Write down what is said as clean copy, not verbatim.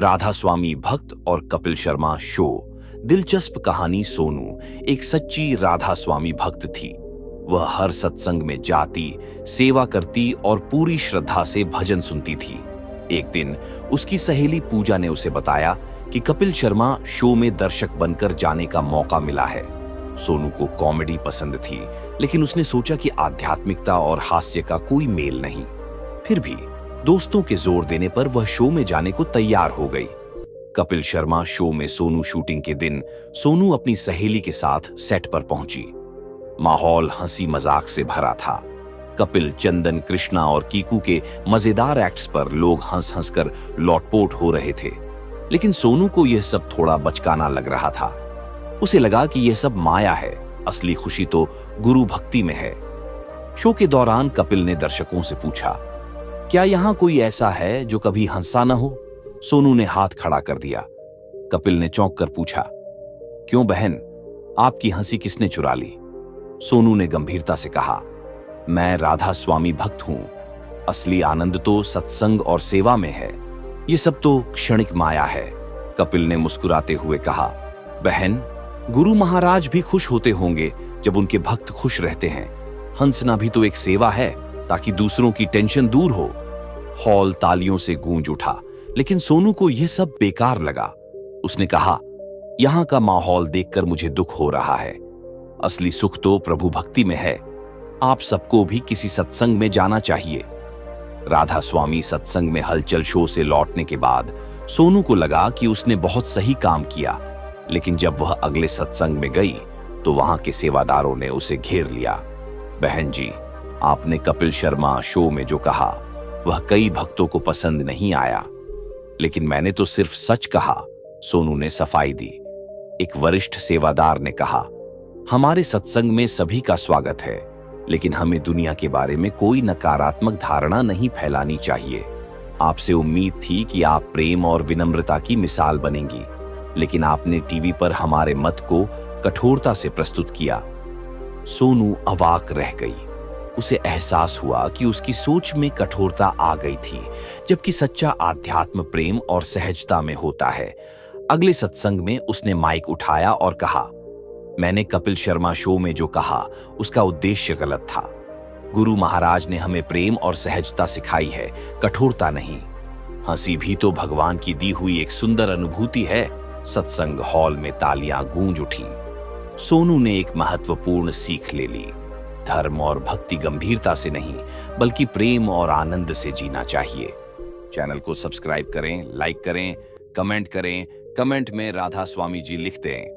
राधा स्वामी भक्त और कपिल शर्मा शो। दिलचस्प कहानी। सोनू एक सच्ची राधा स्वामी भक्त थी। वह हर सत्संग में जाती, सेवा करती और पूरी श्रद्धा से भजन सुनती थी। एक दिन उसकी सहेली पूजा ने उसे बताया कि कपिल शर्मा शो में दर्शक बनकर जाने का मौका मिला है। सोनू को कॉमेडी पसंद थी, लेकिन उसने सोचा कि आध्यात्मिकता और हास्य का कोई मेल नहीं। फिर भी दोस्तों के जोर देने पर वह शो में जाने को तैयार हो गई। कपिल शर्मा शो में सोनू शूटिंग के दिन सोनू अपनी सहेली के साथ सेट पर पहुंची। माहौल हंसी मजाक से भरा था। कपिल, चंदन, कृष्णा और कीकू के मजेदार एक्ट्स पर लोग हंस हंसकर लौटपोट हो रहे थे। लेकिन सोनू को यह सब थोड़ा बचकाना लग रहा था। उसे लगा कि यह सब माया है, असली खुशी तो गुरु भक्ति में है। शो के दौरान कपिल ने दर्शकों से पूछा, क्या यहां कोई ऐसा है जो कभी हंसा न हो? सोनू ने हाथ खड़ा कर दिया। कपिल ने चौंक कर पूछा, क्यों बहन, आपकी हंसी किसने चुरा ली? सोनू ने गंभीरता से कहा, मैं राधा स्वामी भक्त हूं। असली आनंद तो सत्संग और सेवा में है। ये सब तो क्षणिक माया है। कपिल ने मुस्कुराते हुए कहा, बहन, गुरु महाराज भी खुश होते होंगे जब उनके भक्त खुश रहते हैं। हंसना भी तो एक सेवा है, ताकि दूसरों की टेंशन दूर हो। हॉल तालियों से गूंज उठा, लेकिन सोनू को यह सब बेकार लगा। उसने कहा, यहां का माहौल देखकर मुझे दुख हो रहा है। असली सुख तो प्रभु भक्ति में है। आप सबको भी किसी सत्संग में जाना चाहिए। राधा स्वामी सत्संग में हलचल शो से लौटने के बाद सोनू को लगा कि उसने बहुत सही काम किया। लेकिन जब वह अगले सत्संग में गई तो वहां के सेवादारों ने उसे घेर लिया। बहन जी, आपने कपिल शर्मा शो में जो कहा वह कई भक्तों को पसंद नहीं आया। लेकिन मैंने तो सिर्फ सच कहा, सोनू ने सफाई दी। एक वरिष्ठ सेवादार ने कहा, हमारे सत्संग में सभी का स्वागत है, लेकिन हमें दुनिया के बारे में कोई नकारात्मक धारणा नहीं फैलानी चाहिए। आपसे उम्मीद थी कि आप प्रेम और विनम्रता की मिसाल बनेंगी, लेकिन आपने टीवी पर हमारे मत को कठोरता से प्रस्तुत किया। सोनू अवाक रह गई। उसे एहसास हुआ कि उसकी सोच में कठोरता आ गई थी, जबकि सच्चा आध्यात्म प्रेम और सहजता में होता है। अगले सत्संग में उसने माइक उठाया और कहा, मैंने कपिल शर्मा शो में जो कहा उसका उद्देश्य गलत था। गुरु महाराज ने हमें प्रेम और सहजता सिखाई है, कठोरता नहीं। हंसी भी तो भगवान की दी हुई एक सुंदर अनुभूति है। सत्संग हॉल में तालियां गूंज उठी। सोनू ने एक महत्वपूर्ण सीख ले ली। धर्म और भक्ति गंभीरता से नहीं, बल्कि प्रेम और आनंद से जीना चाहिए। चैनल को सब्सक्राइब करें, लाइक करें, कमेंट करें। कमेंट में राधा स्वामी जी लिख दें।